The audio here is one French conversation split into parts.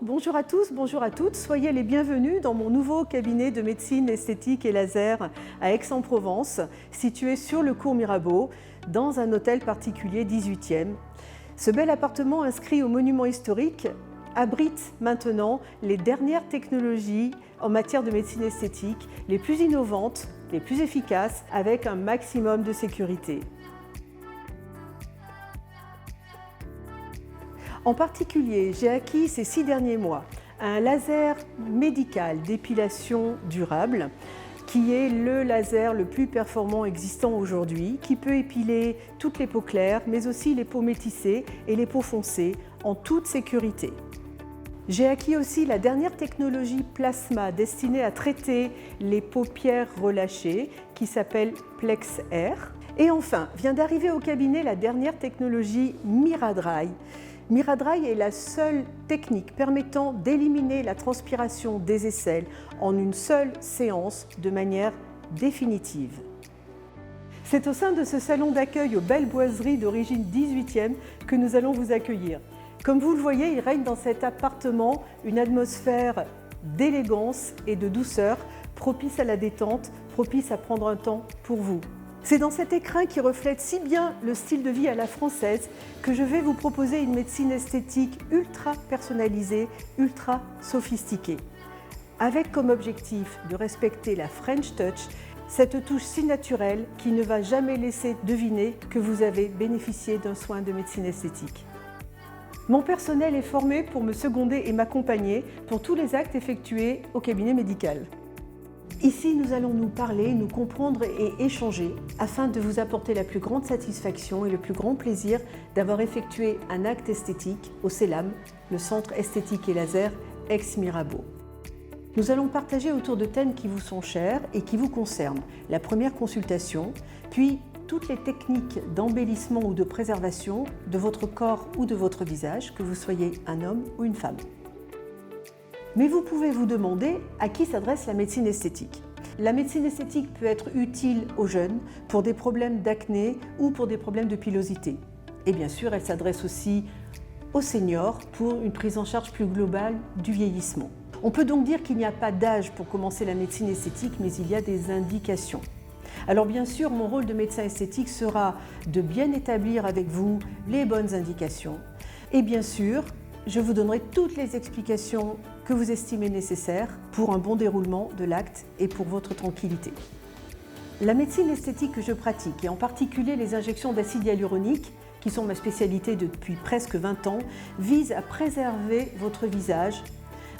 Bonjour à tous, bonjour à toutes, soyez les bienvenus dans mon nouveau cabinet de médecine esthétique et laser à Aix-en-Provence, situé sur le cours Mirabeau, dans un hôtel particulier 18e. Ce bel appartement inscrit au monument historique abrite maintenant les dernières technologies en matière de médecine esthétique, les plus innovantes, les plus efficaces, avec un maximum de sécurité. En particulier, j'ai acquis ces 6 derniers mois un laser médical d'épilation durable qui est le laser le plus performant existant aujourd'hui, qui peut épiler toutes les peaux claires, mais aussi les peaux métissées et les peaux foncées en toute sécurité. J'ai acquis aussi la dernière technologie plasma destinée à traiter les paupières relâchées qui s'appelle PlexAir. Et enfin, vient d'arriver au cabinet la dernière technologie Miradry. Miradry est la seule technique permettant d'éliminer la transpiration des aisselles en une seule séance de manière définitive. C'est au sein de ce salon d'accueil aux belles boiseries d'origine 18e que nous allons vous accueillir. Comme vous le voyez, il règne dans cet appartement une atmosphère d'élégance et de douceur, propice à la détente, propice à prendre un temps pour vous. C'est dans cet écrin qui reflète si bien le style de vie à la française que je vais vous proposer une médecine esthétique ultra personnalisée, ultra sophistiquée. Avec comme objectif de respecter la French Touch, cette touche si naturelle qui ne va jamais laisser deviner que vous avez bénéficié d'un soin de médecine esthétique. Mon personnel est formé pour me seconder et m'accompagner pour tous les actes effectués au cabinet médical. Ici, nous allons nous parler, nous comprendre et échanger afin de vous apporter la plus grande satisfaction et le plus grand plaisir d'avoir effectué un acte esthétique au CELAM, le Centre esthétique et laser Aix-Mirabeau. Nous allons partager autour de thèmes qui vous sont chers et qui vous concernent. La première consultation, puis toutes les techniques d'embellissement ou de préservation de votre corps ou de votre visage, que vous soyez un homme ou une femme. Mais vous pouvez vous demander à qui s'adresse la médecine esthétique. La médecine esthétique peut être utile aux jeunes pour des problèmes d'acné ou pour des problèmes de pilosité. Et bien sûr, elle s'adresse aussi aux seniors pour une prise en charge plus globale du vieillissement. On peut donc dire qu'il n'y a pas d'âge pour commencer la médecine esthétique, mais il y a des indications. Alors bien sûr, mon rôle de médecin esthétique sera de bien établir avec vous les bonnes indications. Et bien sûr, je vous donnerai toutes les explications que vous estimez nécessaires pour un bon déroulement de l'acte et pour votre tranquillité. La médecine esthétique que je pratique, et en particulier les injections d'acide hyaluronique, qui sont ma spécialité depuis presque 20 ans, vise à préserver votre visage,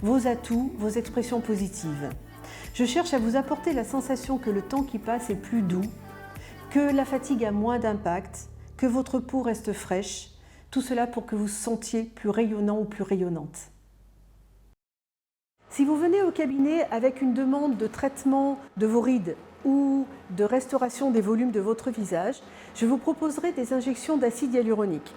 vos atouts, vos expressions positives. Je cherche à vous apporter la sensation que le temps qui passe est plus doux, que la fatigue a moins d'impact, que votre peau reste fraîche, tout cela pour que vous vous sentiez plus rayonnant ou plus rayonnante. Si vous venez au cabinet avec une demande de traitement de vos rides ou de restauration des volumes de votre visage, je vous proposerai des injections d'acide hyaluronique.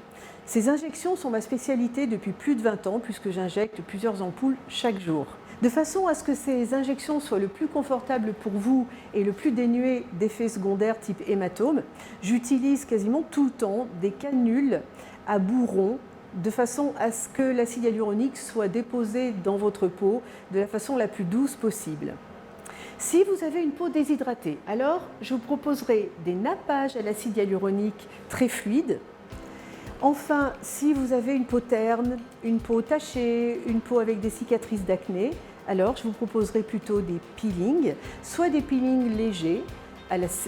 Ces injections sont ma spécialité depuis plus de 20 ans puisque j'injecte plusieurs ampoules chaque jour. De façon à ce que ces injections soient le plus confortables pour vous et le plus dénuées d'effets secondaires type hématome, j'utilise quasiment tout le temps des canules à bout rond de façon à ce que l'acide hyaluronique soit déposé dans votre peau de la façon la plus douce possible. Si vous avez une peau déshydratée, alors je vous proposerai des nappages à l'acide hyaluronique très fluides. Enfin, si vous avez une peau terne, une peau tachée, une peau avec des cicatrices d'acné, alors je vous proposerai plutôt des peelings, soit des peelings légers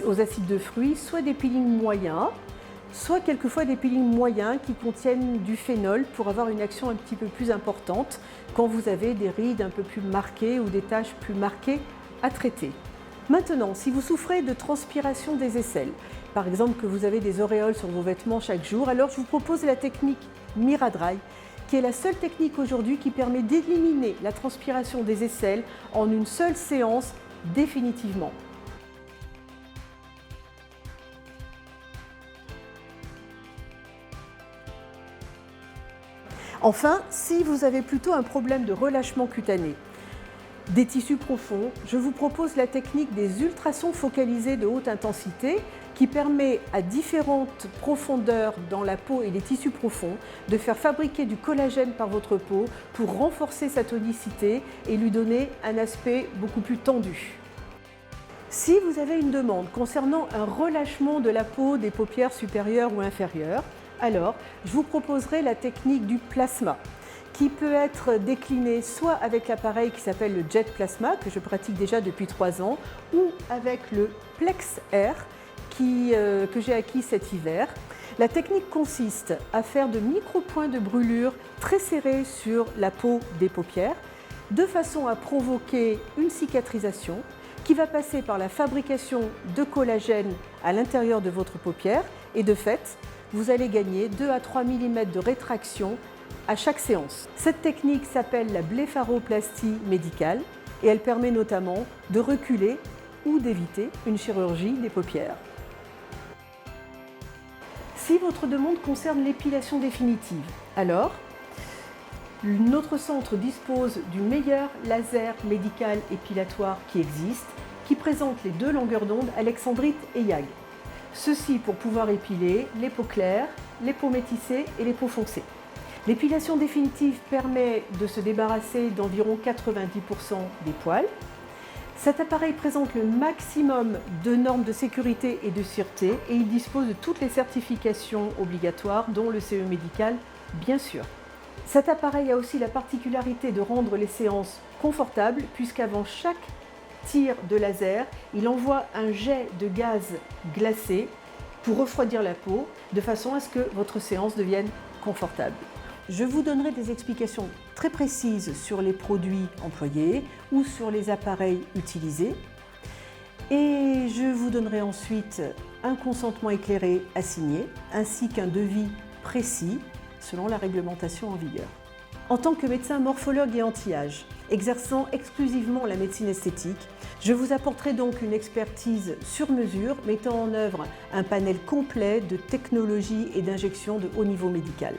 aux acides de fruits, soit des peelings moyens, soit quelquefois des peelings moyens qui contiennent du phénol pour avoir une action un petit peu plus importante quand vous avez des rides un peu plus marquées ou des taches plus marquées à traiter. Maintenant, si vous souffrez de transpiration des aisselles, par exemple que vous avez des auréoles sur vos vêtements chaque jour, alors je vous propose la technique Miradry, qui est la seule technique aujourd'hui qui permet d'éliminer la transpiration des aisselles en une seule séance définitivement. Enfin, si vous avez plutôt un problème de relâchement cutané, des tissus profonds, je vous propose la technique des ultrasons focalisés de haute intensité qui permet à différentes profondeurs dans la peau et les tissus profonds de faire fabriquer du collagène par votre peau pour renforcer sa tonicité et lui donner un aspect beaucoup plus tendu. Si vous avez une demande concernant un relâchement de la peau des paupières supérieures ou inférieures, alors je vous proposerai la technique du plasma, qui peut être déclinée soit avec l'appareil qui s'appelle le Jet Plasma, que je pratique déjà depuis 3 ans, ou avec le Plex Air, que j'ai acquis cet hiver. La technique consiste à faire de micro-points de brûlure très serrés sur la peau des paupières, de façon à provoquer une cicatrisation qui va passer par la fabrication de collagène à l'intérieur de votre paupière et de fait, vous allez gagner 2 à 3 mm de rétraction à chaque séance. Cette technique s'appelle la blépharoplastie médicale et elle permet notamment de reculer ou d'éviter une chirurgie des paupières. Si votre demande concerne l'épilation définitive, alors notre centre dispose du meilleur laser médical épilatoire qui existe, qui présente les 2 longueurs d'onde alexandrite et YAG. Ceci pour pouvoir épiler les peaux claires, les peaux métissées et les peaux foncées. L'épilation définitive permet de se débarrasser d'environ 90% des poils. Cet appareil présente le maximum de normes de sécurité et de sûreté et il dispose de toutes les certifications obligatoires, dont le CE médical, bien sûr. Cet appareil a aussi la particularité de rendre les séances confortables puisqu'avant chaque tir de laser, il envoie un jet de gaz glacé pour refroidir la peau de façon à ce que votre séance devienne confortable. Je vous donnerai des explications très précises sur les produits employés ou sur les appareils utilisés. Et je vous donnerai ensuite un consentement éclairé à signer, ainsi qu'un devis précis selon la réglementation en vigueur. En tant que médecin morphologue et anti-âge, exerçant exclusivement la médecine esthétique, je vous apporterai donc une expertise sur mesure mettant en œuvre un panel complet de technologies et d'injections de haut niveau médical.